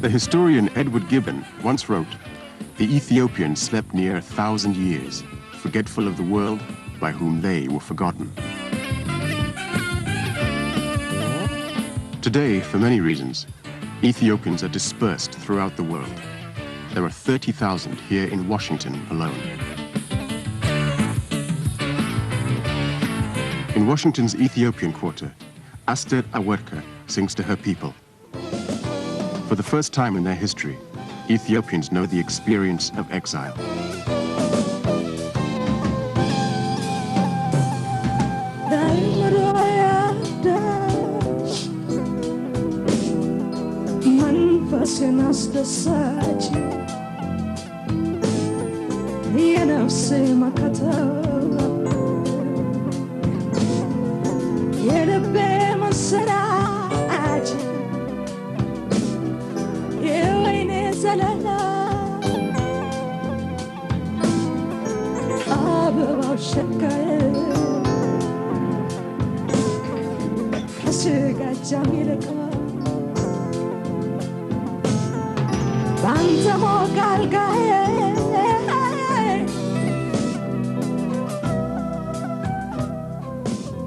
The historian Edward Gibbon once wrote, "The Ethiopians slept near 1,000 years, forgetful of the world by whom they were forgotten." Today, for many reasons, Ethiopians are dispersed throughout the world. There are 30,000 here in Washington alone. In Washington's Ethiopian quarter, Aster Awake sings to her people. For the first time in their history, Ethiopians know the experience of exile.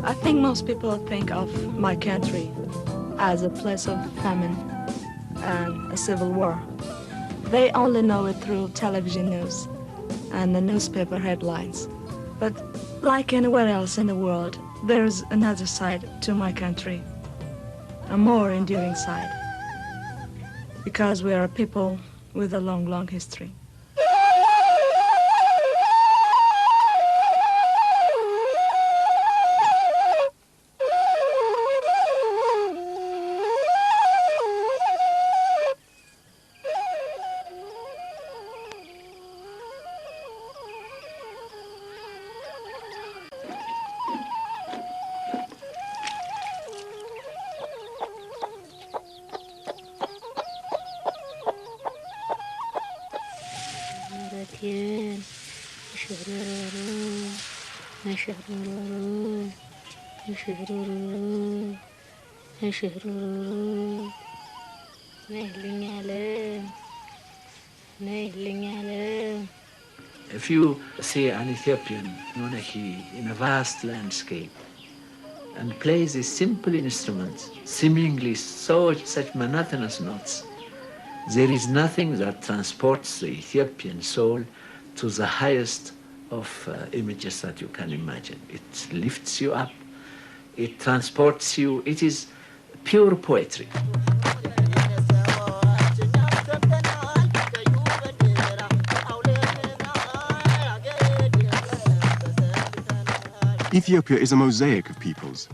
I think most people think of my country as a place of famine and a civil war. They only know it through television news and the newspaper headlines. But like anywhere else in the world, there's another side to my country, a more enduring side, because we are a people with a long, long history. If you see an Ethiopian monarchy in a vast landscape and plays these simple instruments, seemingly such monotonous notes, there is nothing that transports the Ethiopian soul to the highest of images that you can imagine. It lifts you up, it transports you, it is pure poetry. Ethiopia is a mosaic of peoples,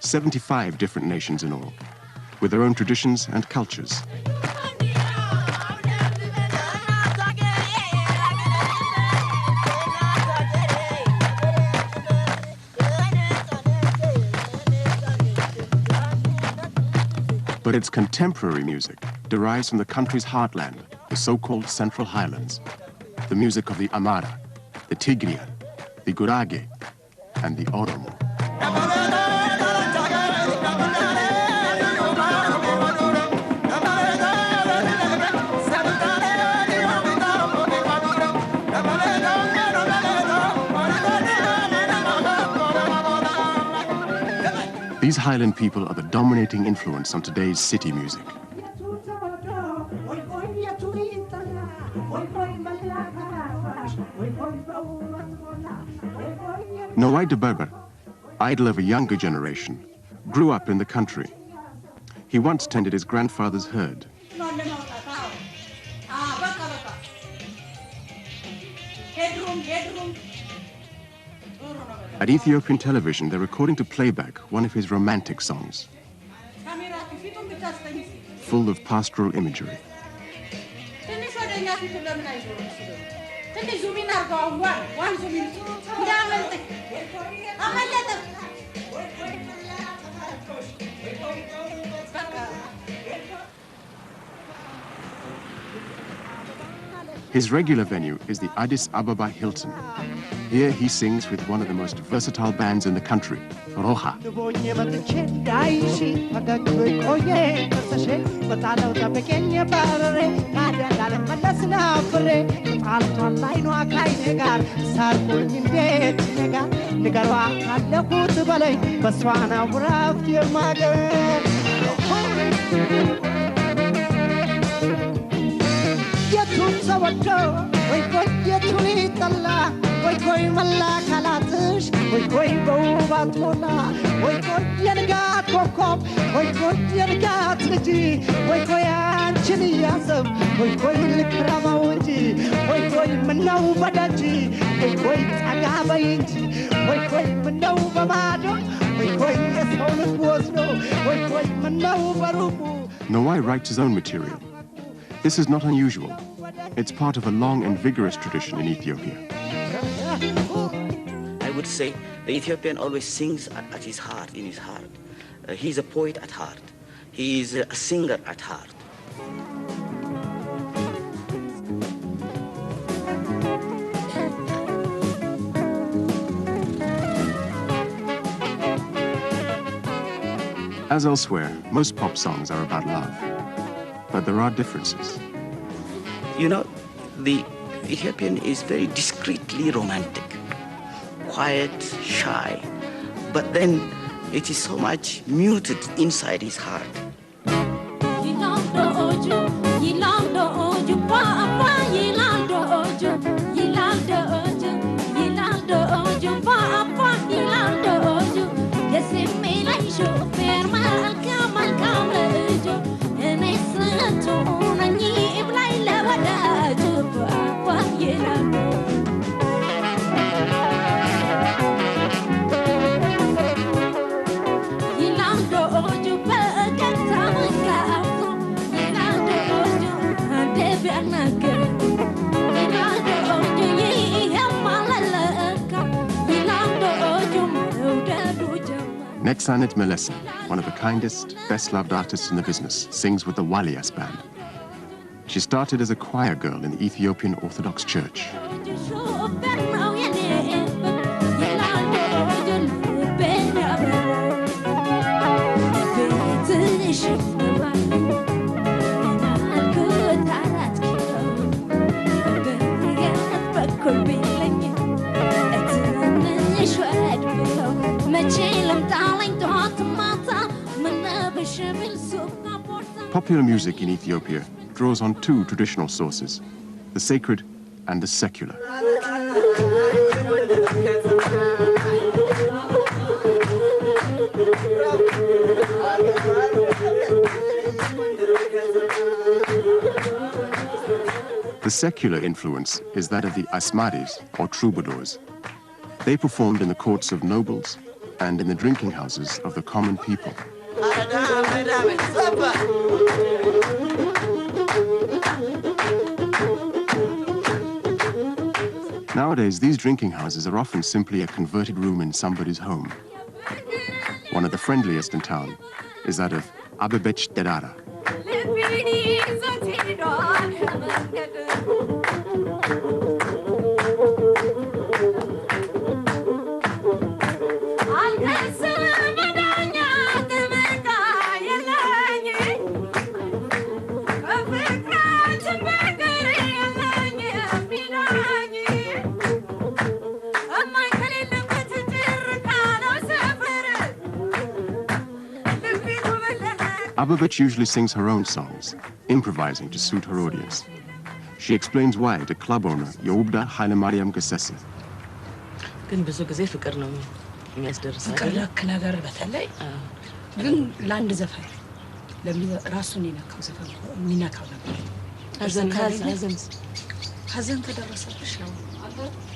75 different nations in all, with their own traditions and cultures. But its contemporary music derives from the country's heartland, the so-called Central Highlands, the music of the Amara, the Tigrian, the Gurage, and the Oromo. These highland people are the dominating influence on today's city music. Neway Debebe, idol of a younger generation, grew up in the country. He once tended his grandfather's herd. At Ethiopian television, they're recording to playback one of his romantic songs, full of pastoral imagery. His regular venue is the Addis Ababa Hilton. Here he sings with one of the most versatile bands in the country, Roha. Neway writes his own material. This is not unusual. It's part of a long and vigorous tradition in Ethiopia. I would say the Ethiopian always sings at his heart, in his heart. He's a poet at heart. He is a singer at heart. As elsewhere, most pop songs are about love. But there are differences. You know, the Ethiopian is very discreetly romantic, quiet, shy, but then it is so much muted inside his heart. Nesanet, one of the kindest, best-loved artists in the business, sings with the Walias band. She started as a choir girl in the Ethiopian Orthodox Church. Popular music in Ethiopia draws on two traditional sources, the sacred and the secular. The secular influence is that of the azmaris, or troubadours. They performed in the courts of nobles and in the drinking houses of the common people. Nowadays, these drinking houses are often simply a converted room in somebody's home. One of the friendliest in town is that of Abebech derara. Abebech usually sings her own songs, improvising to suit her audience. She explains why to club owner Yeubda Alemayehu Eshete. ግን ብዙ ጊዜ ፍቅር ነው የሚያስደርሰው ነገር በተለይ ግን ላንድ ዘፈን ለራሱን ይነካው ዘፈን የሚነካው ነበር ሀዘን ከደረሰብሽ ነው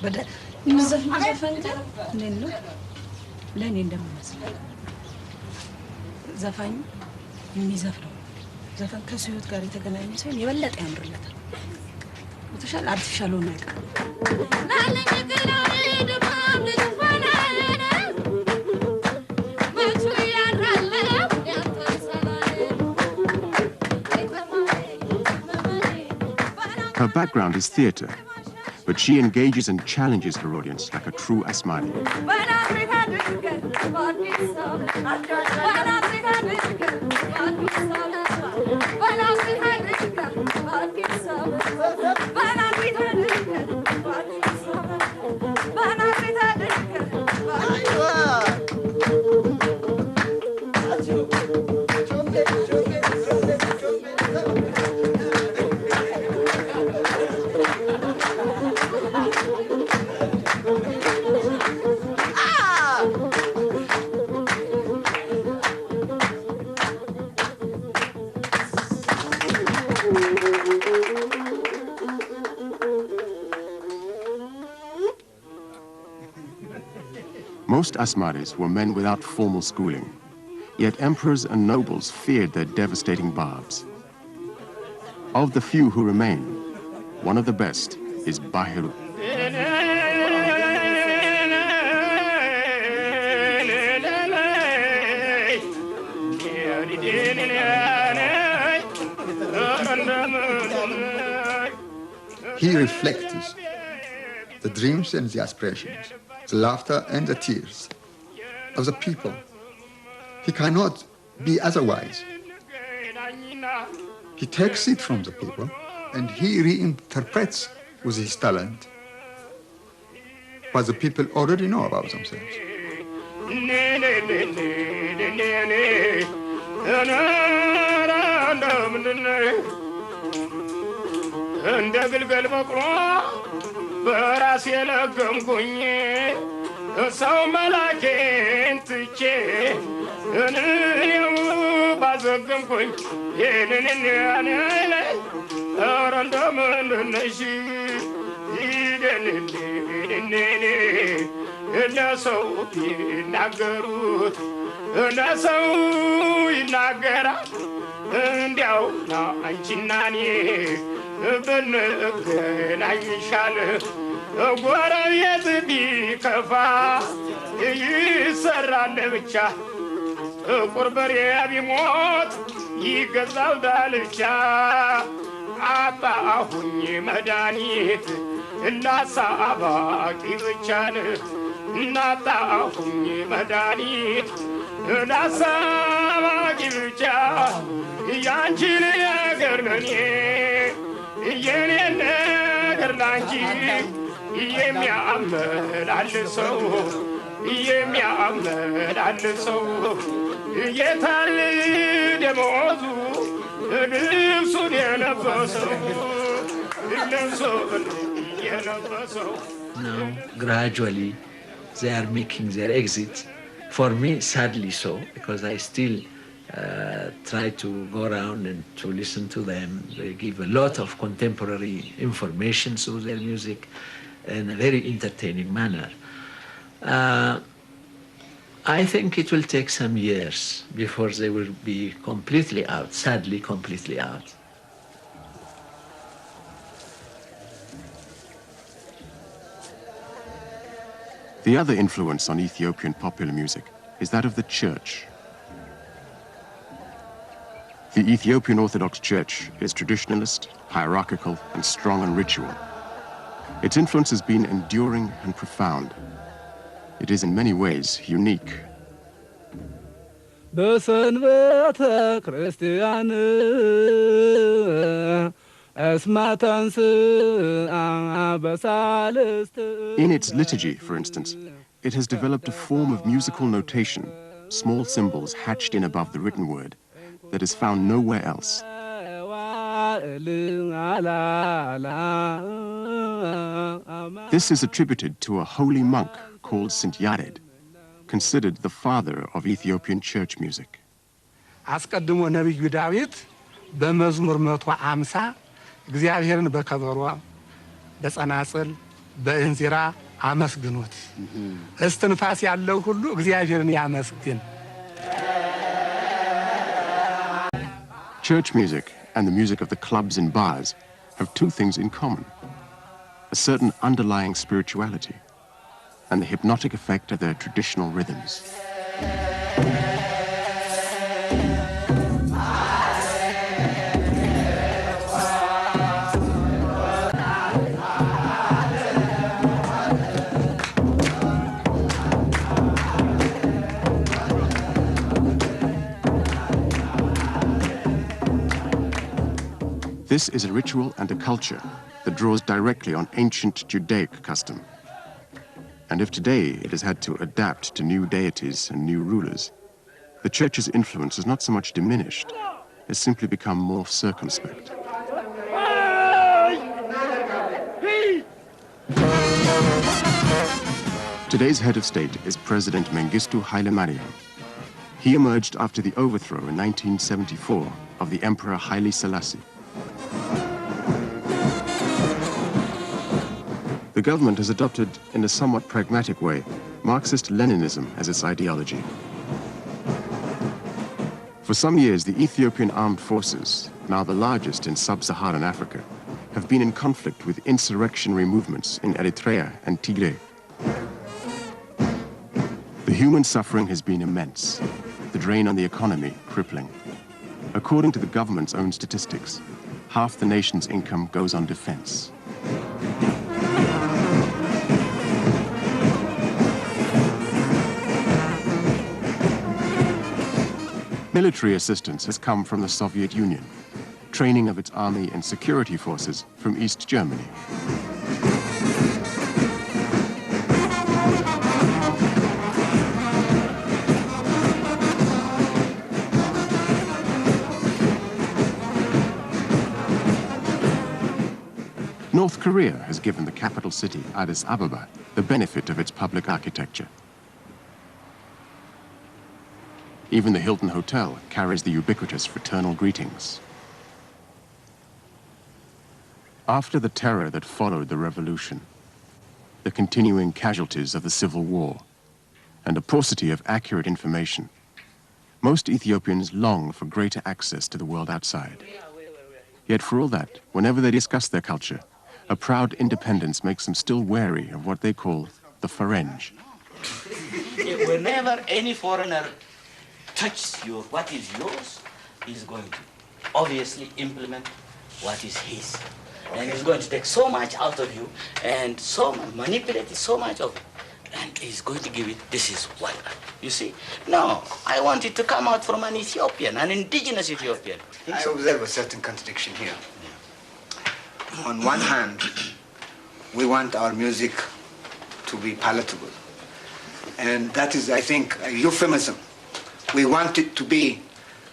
በደ ዘፈን ነው ለኔ እንደምመስል ዘፋኝ የሚዘፍነው ዘፈን ከህይወት ጋር የተገናኘ ሲሆን የበለጠ ያምርለታል ወተሻል አርቲፊሻል ሆነ አይቀር Her background is theater, but she engages and challenges her audience like a true azmari. Most azmaris were men without formal schooling, yet emperors and nobles feared their devastating barbs. Of the few who remain, one of the best is Baharun. He reflects the dreams and the aspirations, the laughter and the tears of the people. He cannot be otherwise. He takes it from the people and he reinterprets with his talent what the people already know about themselves. Now, gradually, they are making their exit. For me, sadly so, because I still try to go around and to listen to them. They give a lot of contemporary information through their music in a very entertaining manner. I think it will take some years before they will be completely out, sadly completely out. The other influence on Ethiopian popular music is that of the church. The Ethiopian Orthodox Church is traditionalist, hierarchical, and strong on ritual. Its influence has been enduring and profound. It is in many ways unique. In its liturgy, for instance, it has developed a form of musical notation, small symbols hatched in above the written word, that is found nowhere else. This is attributed to a holy monk called St. Yared, considered the father of Ethiopian church music. አስቀድሞ ነቢዩ ዳዊት በመዝሙር 150 እግዚአብሔርን በከበሮ በጸናጽል በእንዚራ አመስግኑት እስትንፋስ ያለው ሁሉ እግዚአብሔርን ያመስግን. Church music and the music of the clubs and bars have two things in common: a certain underlying spirituality and the hypnotic effect of their traditional rhythms. This is a ritual and a culture that draws directly on ancient Judaic custom. And if today it has had to adapt to new deities and new rulers, the church's influence has not so much diminished as simply become more circumspect. Today's head of state is President Mengistu Haile Mariam. He emerged after the overthrow in 1974 of the Emperor Haile Selassie. The government has adopted, in a somewhat pragmatic way, Marxist-Leninism as its ideology. For some years, the Ethiopian armed forces, now the largest in sub-Saharan Africa, have been in conflict with insurrectionary movements in Eritrea and Tekle. The human suffering has been immense, the drain on the economy crippling. According to the government's own statistics, half the nation's income goes on defense. Military assistance has come from the Soviet Union, training of its army and security forces from East Germany. North Korea has given the capital city, Addis Ababa, the benefit of its public architecture. Even the Hilton Hotel carries the ubiquitous fraternal greetings. After the terror that followed the revolution, the continuing casualties of the civil war, and a paucity of accurate information, most Ethiopians long for greater access to the world outside. Yet for all that, whenever they discuss their culture, a proud independence makes them still wary of what they call the Ferenj. Whenever any foreigner touches what is yours, he's going to obviously implement what is his. And he's going to take so much out of you and manipulate so much of it. And he's going to give it, this is what, you see? No, I want it to come out from an Ethiopian, an indigenous Ethiopian. I observe a certain contradiction here. On one hand, we want our music to be palatable. And that is, I think, a euphemism. We want it to be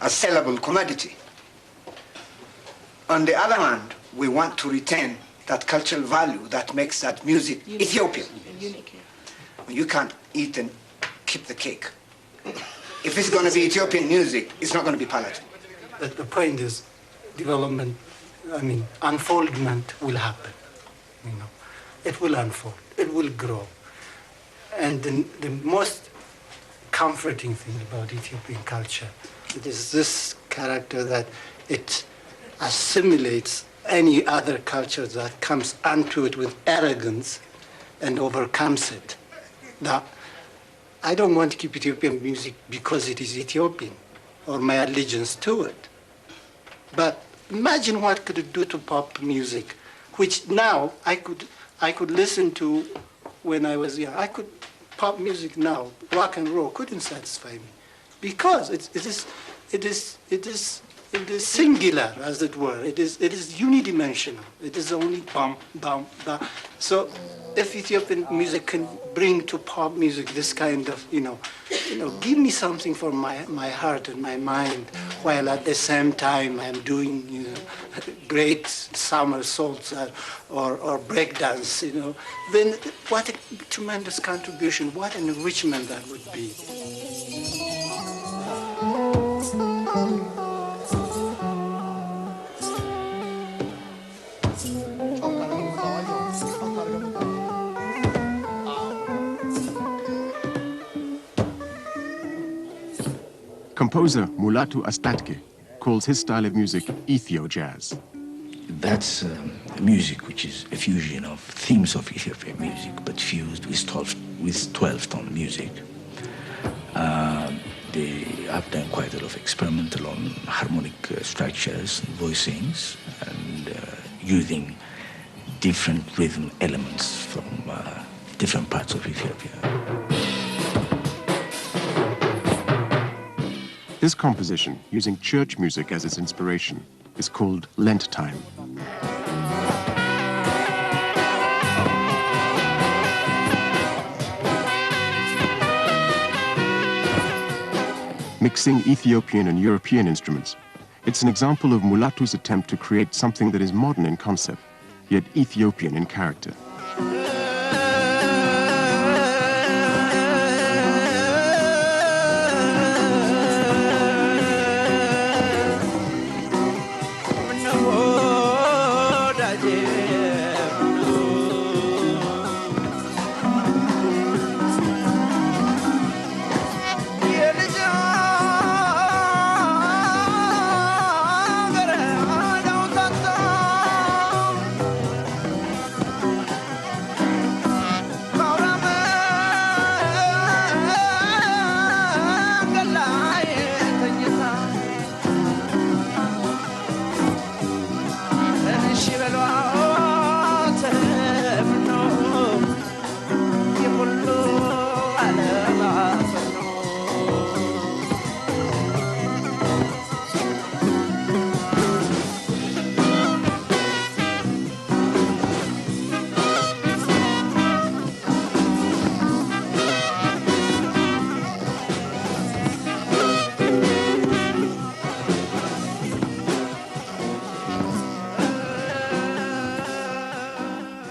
a sellable commodity. On the other hand, we want to retain that cultural value that makes that music Ethiopian. You can't eat and keep the cake. If it's going to be Ethiopian music, it's not going to be palatable. But the point is, development, unfoldment will happen. It will unfold, it will grow. And the most comforting thing about Ethiopian culture, it is this character that it assimilates any other culture that comes onto it with arrogance and overcomes it. Now, I don't want to keep Ethiopian music because it is Ethiopian or my allegiance to it. But imagine what could it do to pop music, which now I could listen to when I was young. Pop music now, rock and roll, couldn't satisfy me because it is singular, as it were. It is unidimensional. It is only bum, bum, bum. So if Ethiopian music can bring to pop music this kind of, give me something for my heart and my mind, while at the same time I'm doing, great somersaults or breakdance, then what a tremendous contribution, what an enrichment that would be. Composer Mulatu Astatke calls his style of music Ethio jazz. That's music which is a fusion of themes of Ethiopian music, but fused with 12-tone music. They have done quite a lot of experimental on harmonic structures, voicings, and using different rhythm elements from different parts of Ethiopia. This composition, using church music as its inspiration, is called Lent Time. Mixing Ethiopian and European instruments, it's an example of Mulatu's attempt to create something that is modern in concept, yet Ethiopian in character.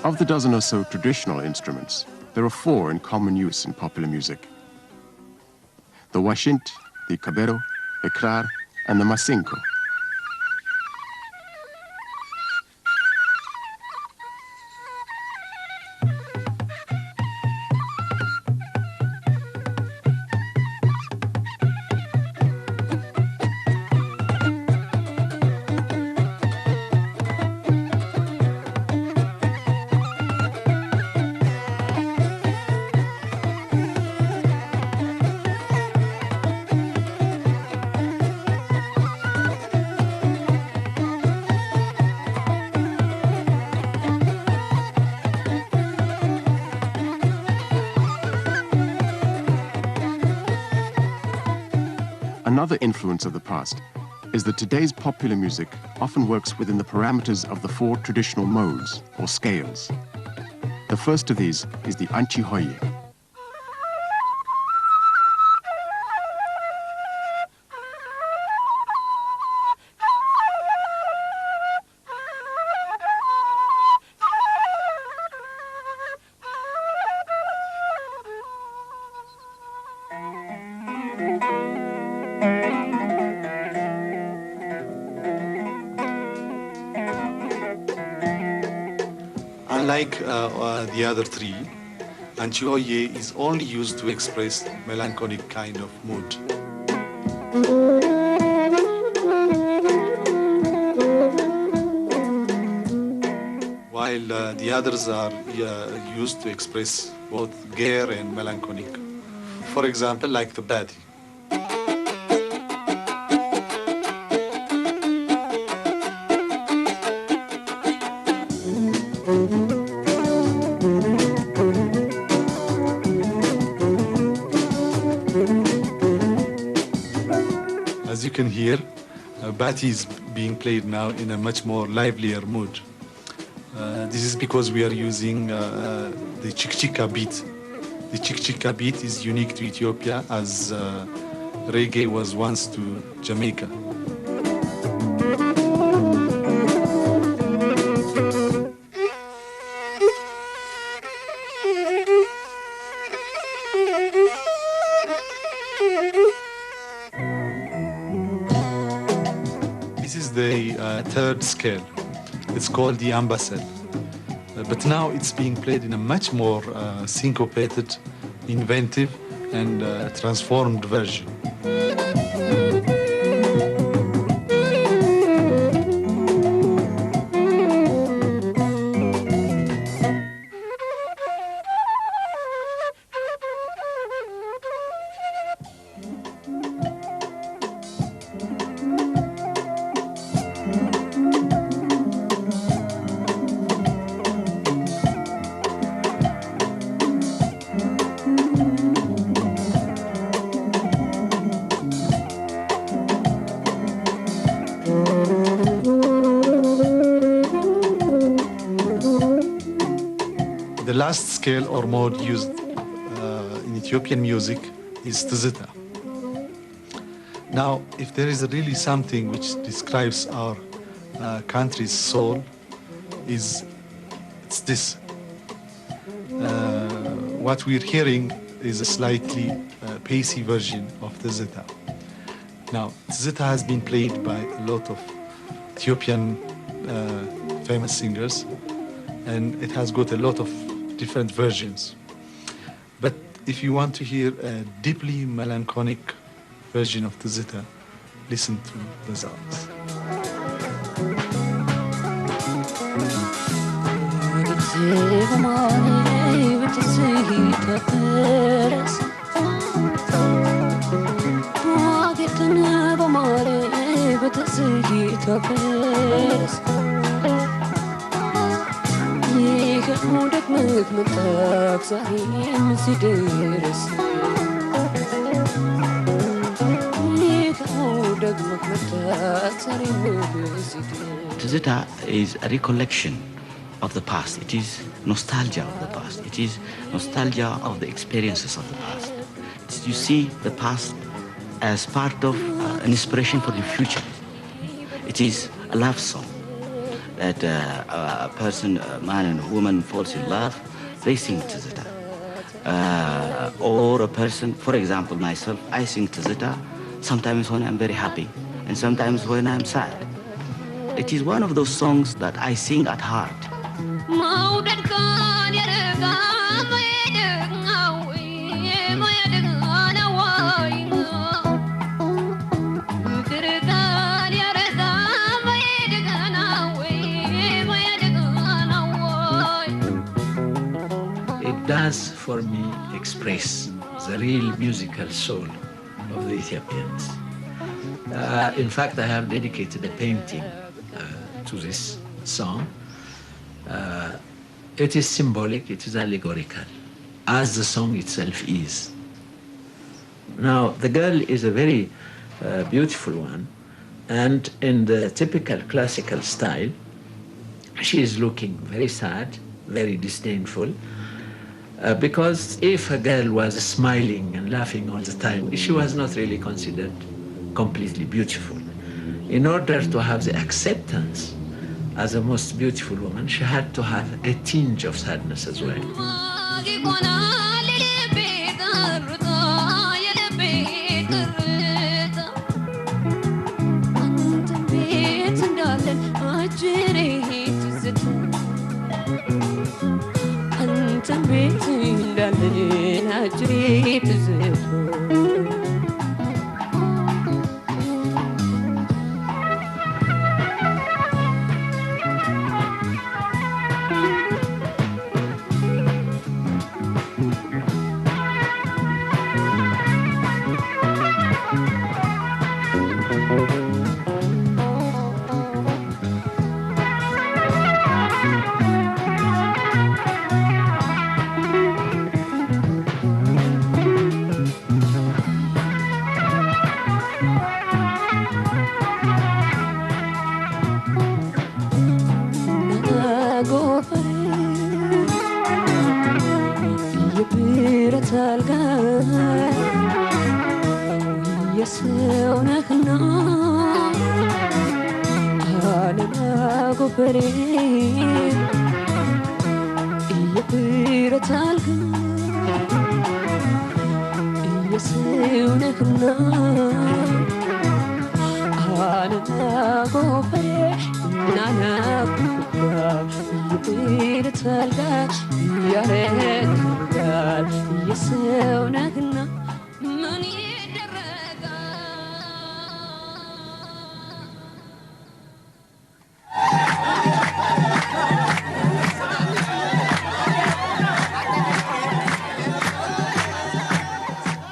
Of the dozen or so traditional instruments, there are 4 in common use in popular music: the washint, the kabero, the krar, and the masinko. Another influence of the past is that today's popular music often works within the parameters of the 4 traditional modes, or scales. The first of these is the anchihoye. Unlike the other 3, Anchihoye is only used to express melancholic kind of mood. While the others are used to express both gayer and melancholic. For example, like the badi. As you can hear, Bati is being played now in a much more livelier mood. This is because we are using the Chikchika beat. The Chikchika beat is unique to Ethiopia, as reggae was once to Jamaica. This is the 3rd scale. It's called the ambasel. But now it's being played in a much more syncopated, inventive, and transformed version. The last scale or mode used in Ethiopian music is tzita. Now, if there is really something which describes our country's soul, it's this. What we're hearing is a slightly pacey version of the zither. Now, zither has been played by a lot of Ethiopian famous singers, and it has got a lot of different versions. But if you want to hear a deeply melancholic version of the zither, listen to the sounds. Tizita is a recollection of the past. It is nostalgia of the past. It is nostalgia of the experiences of the past. You see the past as part of an inspiration for the future. It is a love song that a person, a man and a woman falls in love, they sing Tizita. Or a person, for example, myself, I sing Tizita sometimes when I'm very happy and sometimes when I'm sad. It is one of those songs that I sing at heart. It does, for me, express the real musical soul of the Ethiopians. In fact, I have dedicated a painting to this song. It is symbolic, it is allegorical, as the song itself is. Now, the girl is a very beautiful one, and in the typical classical style, she is looking very sad, very disdainful, because if a girl was smiling and laughing all the time, she was not really considered completely beautiful. In order to have the acceptance as a most beautiful woman, she had to have a tinge of sadness as well.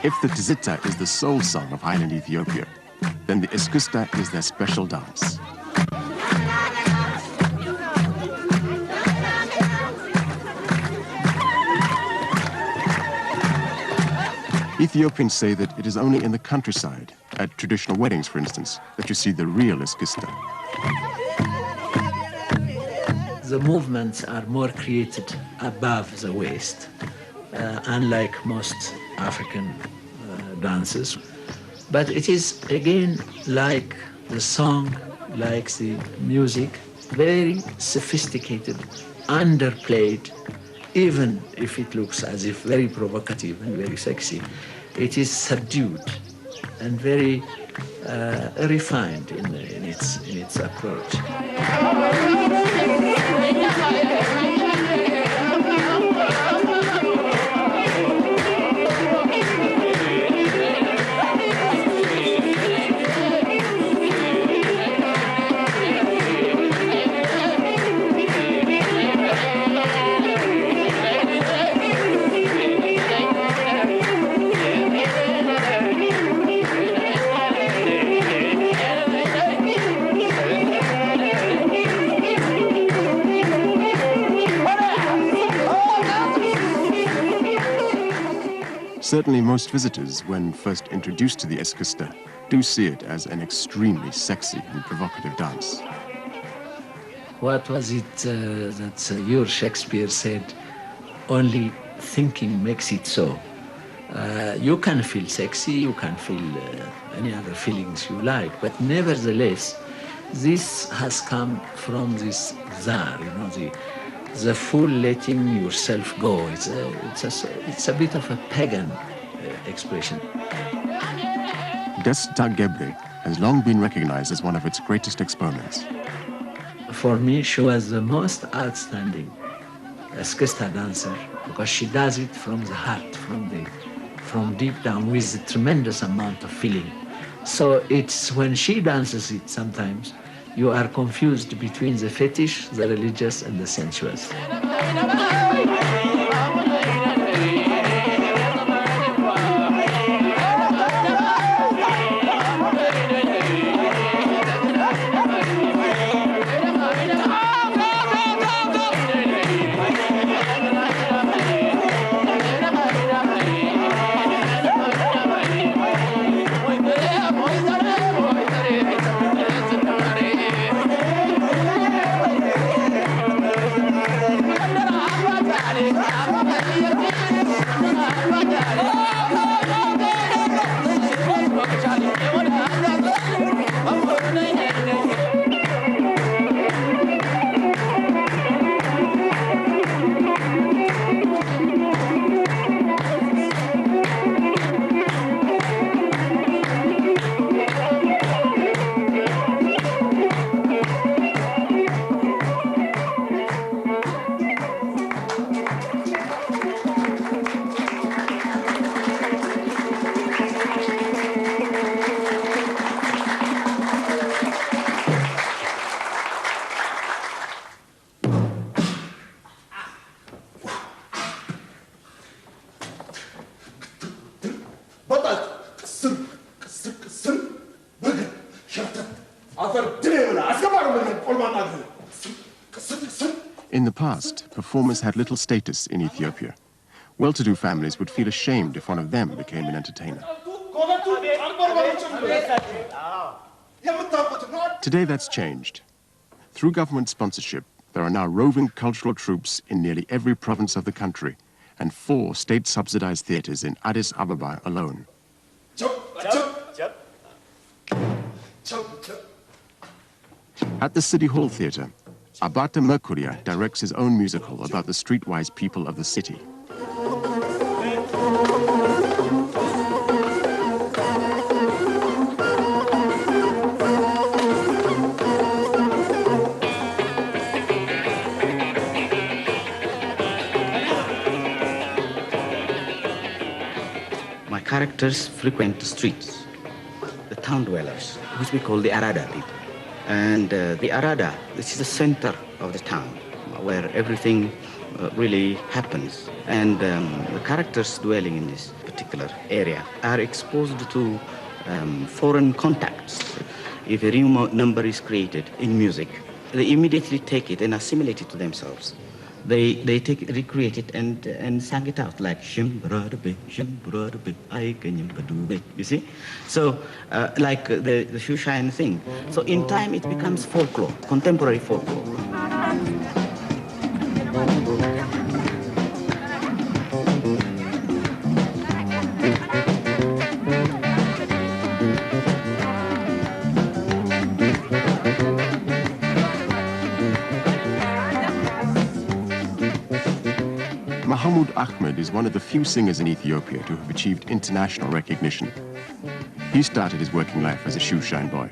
If the Tzitza is the soul song of highland Ethiopia, then the Iskusta is their special dance. Ethiopians say that it is only in the countryside, at traditional weddings for instance, that you see the real Iskusta. The movements are more created above the waist, unlike most African dances. But it is, again, like the song, like the music, very sophisticated, underplayed, even if it looks as if very provocative and very sexy. It is subdued and very refined in its approach. Certainly most visitors, when first introduced to the Eskista, do see it as an extremely sexy and provocative dance. What was it that your Shakespeare said, only thinking makes it so? You can feel sexy, you can feel any other feelings you like, but nevertheless, this has come from this zar, the full letting yourself go. It's a bit of a pagan expression. Tekle has long been recognized as one of its greatest exponents. For me, she was the most outstanding Eskista dancer because she does it from the heart, from deep down with a tremendous amount of feeling. So it's when she dances it sometimes, you are confused between the fetish, the religious, and the sensuous. In the past, performers had little status in Ethiopia. Well-to-do families would feel ashamed if one of them became an entertainer. Today that's changed. Through government sponsorship, there are now roving cultural troupes in nearly every province of the country and 4 state-subsidized theaters in Addis Ababa alone. At the City Hall Theatre, Abate Mercuria directs his own musical about the streetwise people of the city. My characters frequent the streets, the town dwellers, which we call the Arada people. And the Arada, this is the center of the town, where everything really happens. And the characters dwelling in this particular area are exposed to foreign contacts. If a new number is created in music, they immediately take it and assimilate it to themselves. They take it, recreate it, and sang it out like you see? So like the Shushan thing. So in time it becomes folklore, contemporary folklore. Ahmed is one of the few singers in Ethiopia to have achieved international recognition. He started his working life as a shoeshine boy.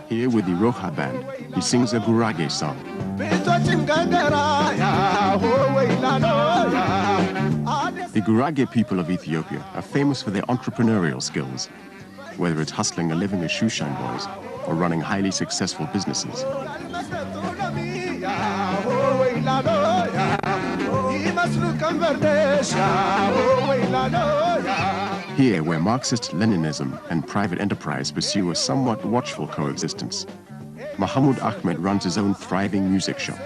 Here with the Roha band, he sings a Gurage song. The Gurage people of Ethiopia are famous for their entrepreneurial skills, whether it's hustling a living as shoeshine boys or running highly successful businesses. Here, where Marxist-Leninism and private enterprise pursue a somewhat watchful coexistence, Mahmoud Ahmed runs his own thriving music shop.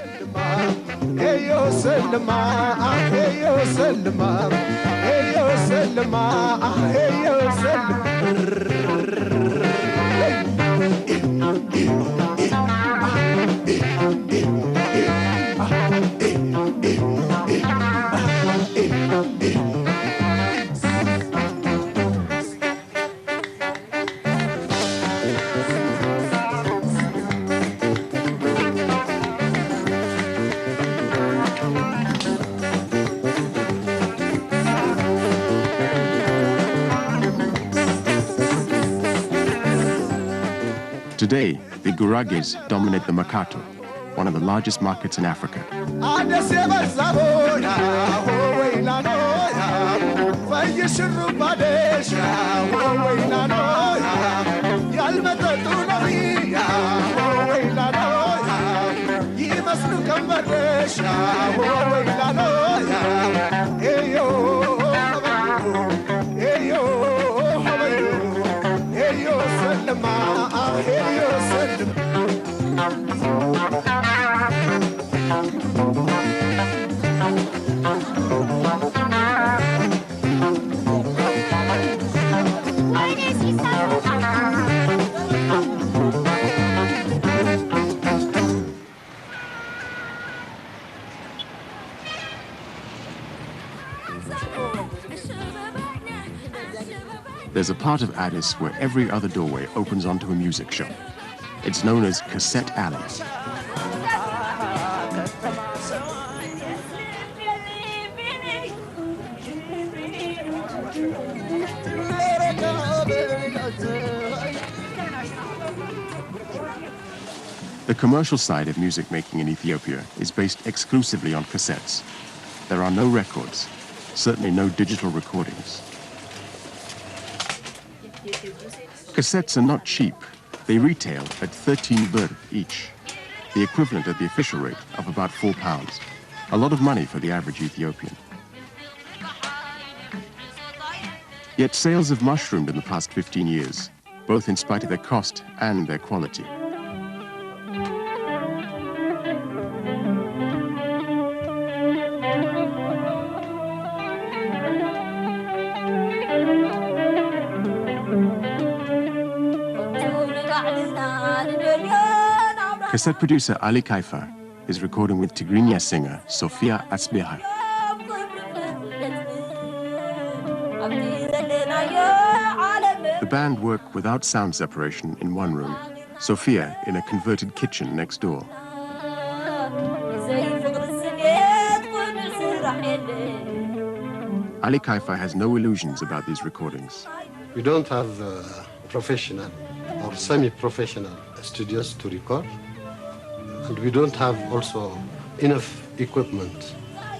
Today, the Gurages dominate the Mercato, one of the largest markets in Africa. There's a part of Addis where every other doorway opens onto a music shop. It's known as Cassette Alley. The commercial side of music making in Ethiopia is based exclusively on cassettes. There are no records, certainly no digital recordings. Cassettes are not cheap. They retail at 13 birr each, the equivalent at the official rate of about £4. A lot of money for the average Ethiopian. Yet sales have mushroomed in the past 15 years, both in spite of their cost and their quality. Cassette producer Ali Kaifa is recording with Tigrinya singer Sofia Asbeha. The band work without sound separation in one room, Sofia in a converted kitchen next door. Ali Kaifa has no illusions about these recordings. We don't have professional or semi-professional studios to record. And we don't have also enough equipment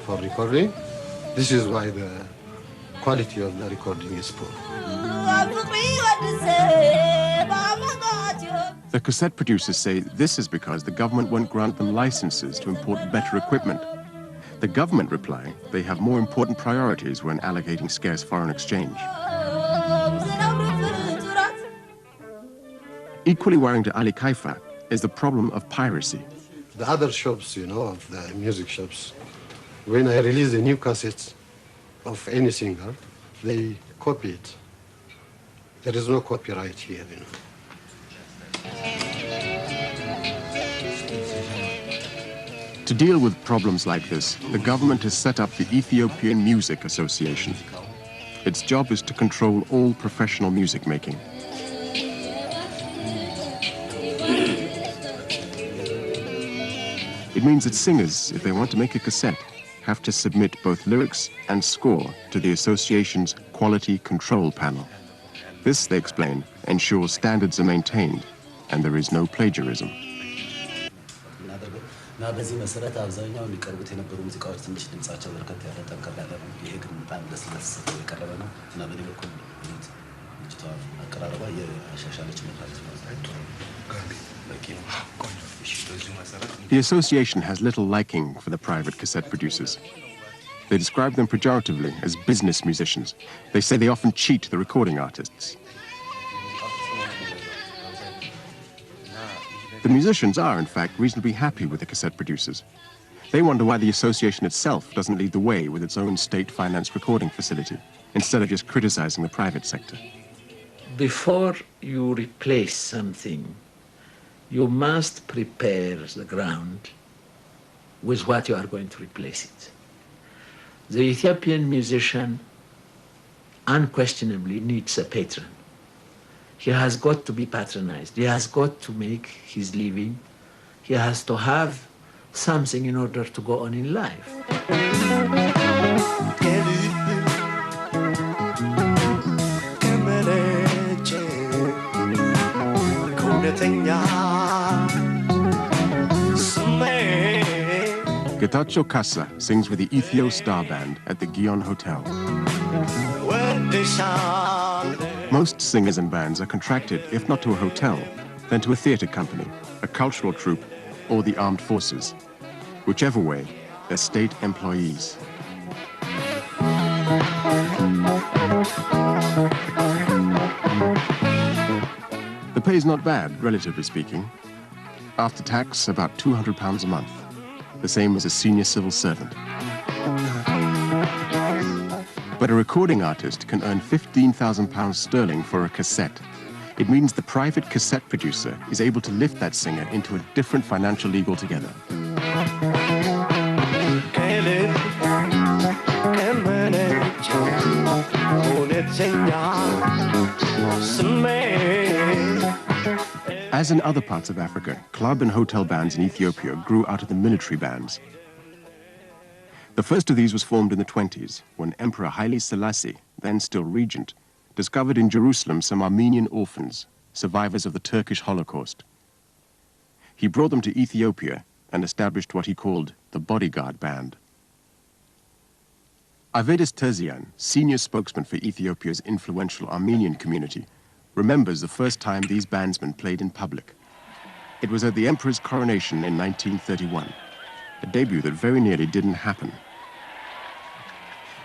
for recording. This is why the quality of the recording is poor. The cassette producers say this is because the government won't grant them licenses to import better equipment. The government reply they have more important priorities when allocating scarce foreign exchange. Equally worrying to Ali Kaifa is the problem of piracy. The other shops, you know, of the music shops, when I release a new cassette of any singer, they copy it. There is no copyright here, you know. To deal with problems like this, the government has set up the Ethiopian Music Association. Its job is to control all professional music making. It means that singers, if they want to make a cassette, have to submit both lyrics and score to the association's quality control panel. This, they explain, ensures standards are maintained and there is no plagiarism. The association has little liking for the private cassette producers. They describe them pejoratively as business musicians. They say they often cheat the recording artists. The musicians are, in fact, reasonably happy with the cassette producers. They wonder why the association itself doesn't lead the way with its own state-financed recording facility, instead of just criticizing the private sector. Before you replace something, you must prepare the ground with what you are going to replace it. The Ethiopian musician unquestionably needs a patron. He has got to be patronized. He has got to make his living. He has to have something in order to go on in life. Getachew Kassa sings with the Ethio Star Band at the Gion Hotel. Most singers and bands are contracted, if not to a hotel, then to a theater company, a cultural troupe, or the armed forces. Whichever way, they're state employees. The pay's not bad, relatively speaking. After tax, about £200 a month, the same as a senior civil servant. But a recording artist can earn £15,000 sterling for a cassette. It means the private cassette producer is able to lift that singer into a different financial league altogether. As in other parts of Africa, club and hotel bands in Ethiopia grew out of the military bands. The first of these was formed in the 20s, when Emperor Haile Selassie, then still regent, discovered in Jerusalem some Armenian orphans, survivors of the Turkish Holocaust. He brought them to Ethiopia and established what he called the Bodyguard Band. Avedes Terzian, senior spokesman for Ethiopia's influential Armenian community, remembers the first time these bandsmen played in public. It was at the emperor's coronation in 1931, a debut that very nearly didn't happen.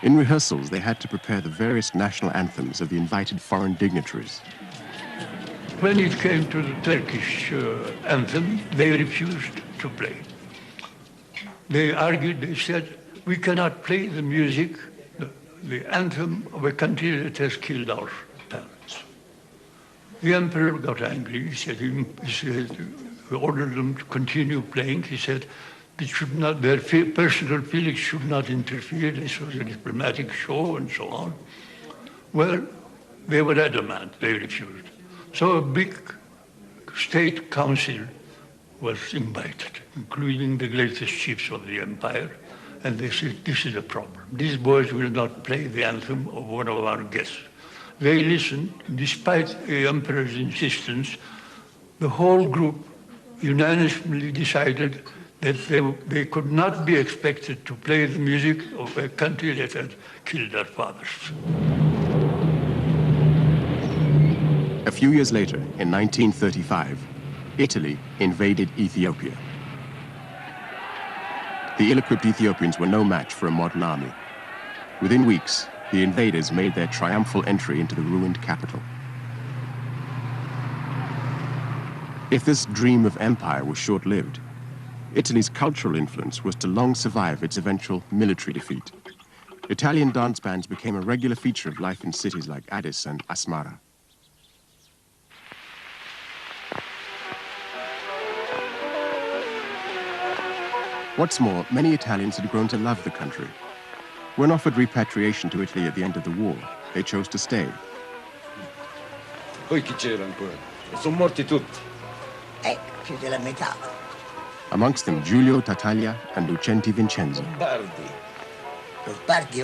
In rehearsals, they had to prepare the various national anthems of the invited foreign dignitaries. When it came to the Turkish anthem, they refused to play. They argued, they said, we cannot play the music, the anthem of a country that has killed our parents. The emperor got angry. He said, he ordered them to continue playing. He said, it should not, their personal feelings should not interfere. This was a diplomatic show and so on. Well, they were adamant. They refused. So a big state council was invited, including the greatest chiefs of the empire. And they said, this is a problem. These boys will not play the anthem of one of our guests. They listened, despite the emperor's insistence. The whole group unanimously decided that they could not be expected to play the music of a country that had killed their fathers. A few years later, in 1935, Italy invaded Ethiopia. The ill-equipped Ethiopians were no match for a modern army. Within weeks, the invaders made their triumphal entry into the ruined capital. If this dream of empire was short-lived, Italy's cultural influence was to long survive its eventual military defeat. Italian dance bands became a regular feature of life in cities like Addis and Asmara. What's more, many Italians had grown to love the country. When offered repatriation to Italy at the end of the war, they chose to stay. Poi chi c'era ancora? Sono morti tutti. Più della metà. Amongst them Giulio Tartaglia and Lucenti Vincenzo. Lombardi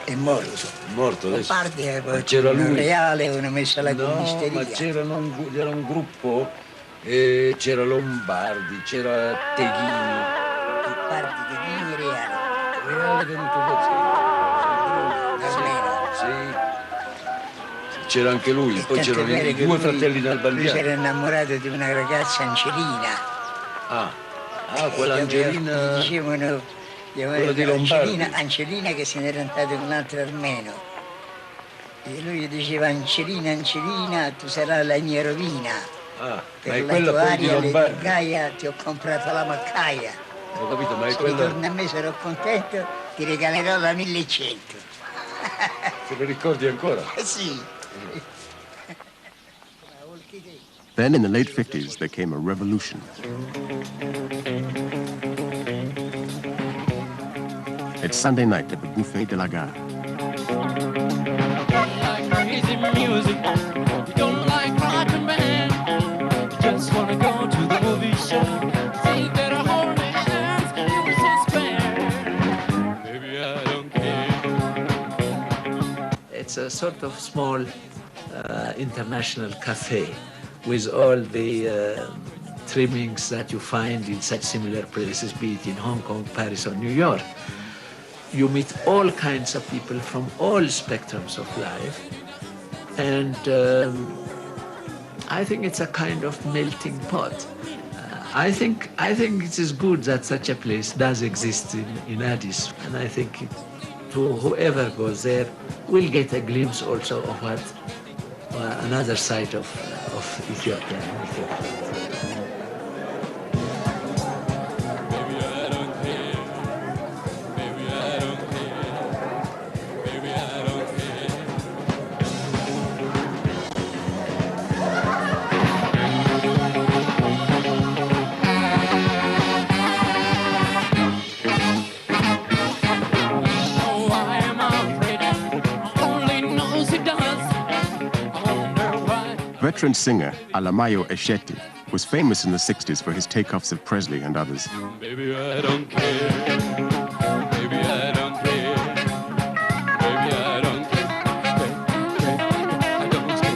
è morto. Morto adesso. Lombardi è c'era lui. reale, una messa alla commisteria. Ma c'era un gruppo, c'era Lombardi, c'era Teghini. Lombardi, Teghini, reale. Reale venuto da sì. C'era anche lui, poi c'erano i due fratelli d'Albandiani. Lui si era innamorato di una ragazza Angelina. Quella Angelina. Dicevano quella di Lombardi. Angelina che se n'era andata con un altro armeno. E lui gli diceva Angelina, tu sarai la mia rovina. Per la tua aria Gaia ti ho comprato la maccaia. Ho capito, ma è se quella. Ritorna a me, sarò contento, ti regalerò la 1100. Te lo ricordi ancora? Sì. Then, in the late 50s, there came a revolution. It's Sunday night at the Buffet de la Gare. Crazy music, you don't like rock and band. You just wanna go to the movie show. Think that I hold hands, it was so square. Baby, I don't care. It's a sort of small international cafe with all the trimmings that you find in such similar places, be it in Hong Kong, Paris, or New York. You meet all kinds of people from all spectrums of life, and I think it's a kind of melting pot. I think it is good that such a place does exist in Addis, and I think whoever goes there will get a glimpse also of what another side of Ethiopia. Veteran singer Alemayehu Eshete was famous in the 60s for his takeoffs of Presley and others. Baby, I don't care. Baby, I don't care. Baby, I don't care. I don't care.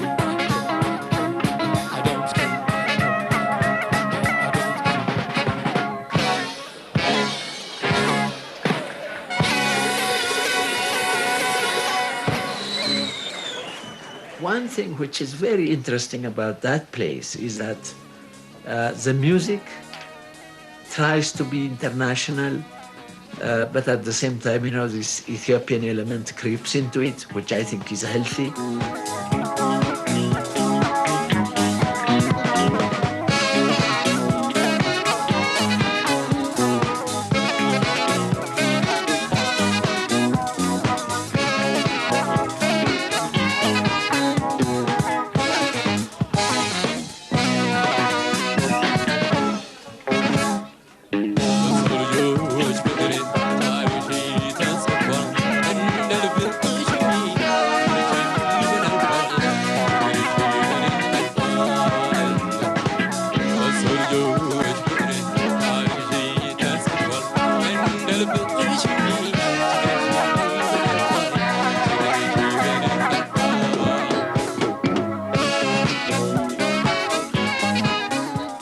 I don't care. One thing which is very interesting about that place is that the music tries to be international, but at the same time, you know, this Ethiopian element creeps into it, which I think is healthy.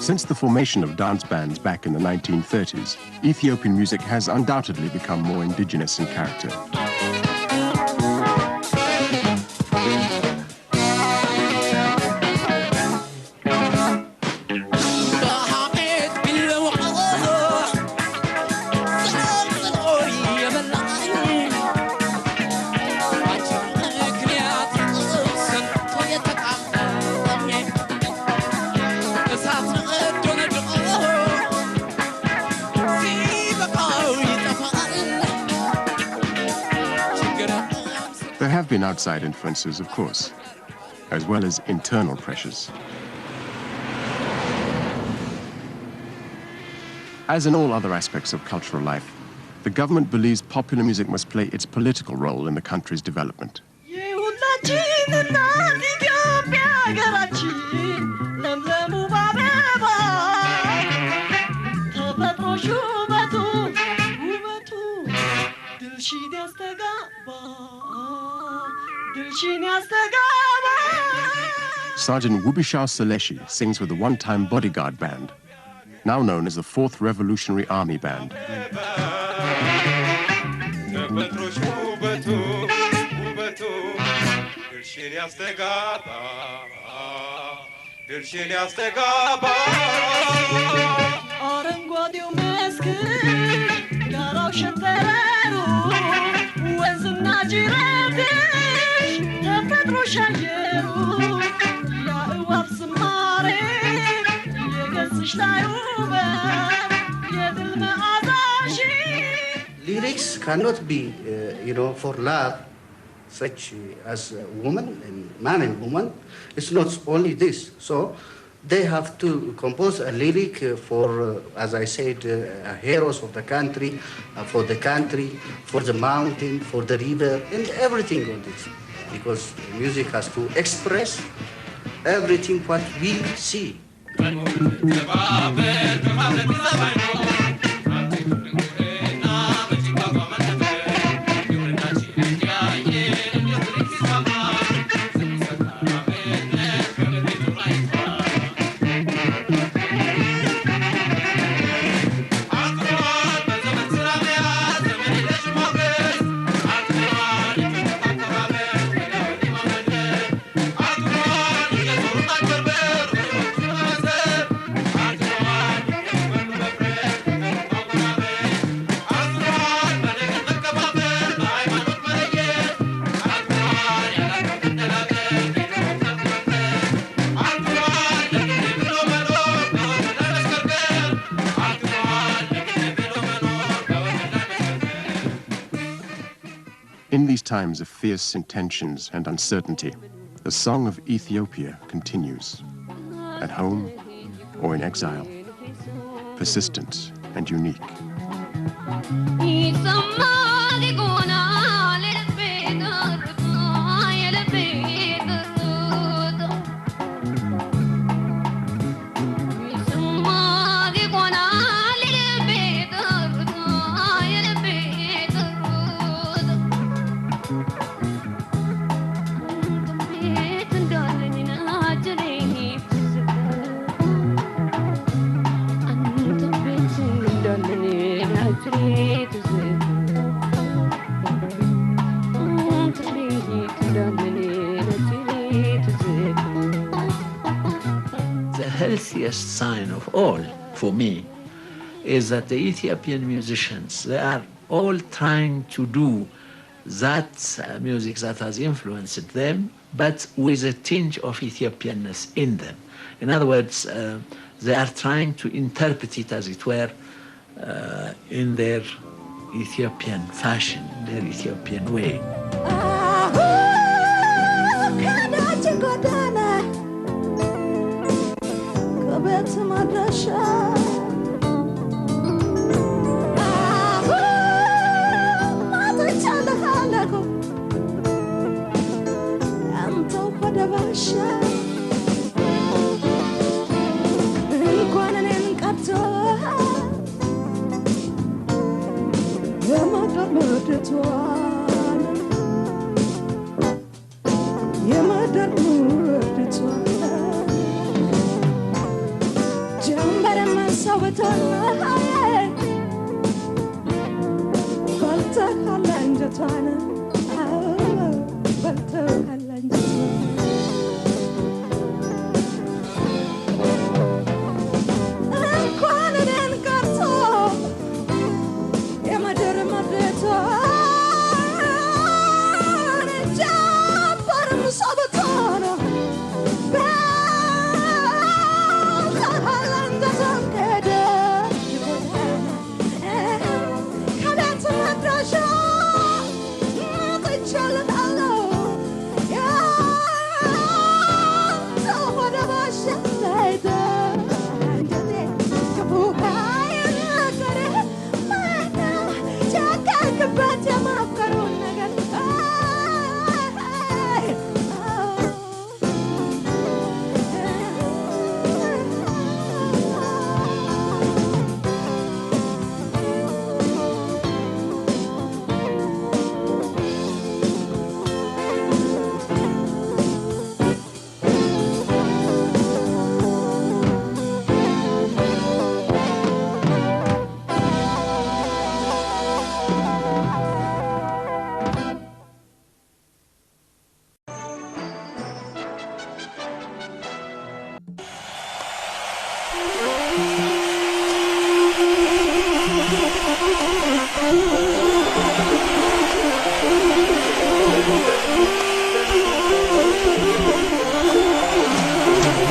Since the formation of dance bands back in the 1930s, Ethiopian music has undoubtedly become more indigenous in character. There have been outside influences, of course, as well as internal pressures. As in all other aspects of cultural life, the government believes popular music must play its political role in the country's development. Sergeant Wubishar Seleshi sings with the one-time bodyguard band, now known as the 4th Revolutionary Army Band. Lyrics cannot be, for love, such as a woman and man and woman. It's not only this. So they have to compose a lyric for, as I said, heroes of the country, for the mountain, for the river, and everything on this. Because music has to express everything what we see. In these times of fierce intentions and uncertainty, the song of Ethiopia continues, at home or in exile, persistent and unique. The healthiest sign of all, for me, is that the Ethiopian musicians, they are all trying to do that music that has influenced them, but with a tinge of Ethiopianness in them. In other words, they are trying to interpret it, as it were, in their Ethiopian fashion, their Ethiopian way.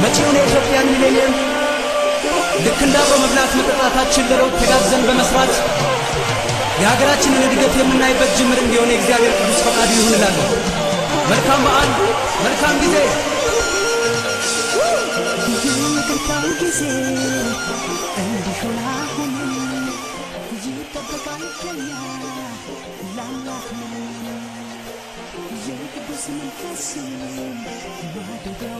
መጪውን የኢትዮጵያን ሚሌኒየም ልክ እንዳብሮ መብላት መጠጣታችን ለለውጥ ተጋግዘን በመስራት የሀገራችንን እድገት የምናይበት ጅምር እንዲሆን የእግዚአብሔር ቅዱስ ፈቃዱ ይሁን እላለሁ። መልካም በዓል፣ መልካም ጊዜ። You're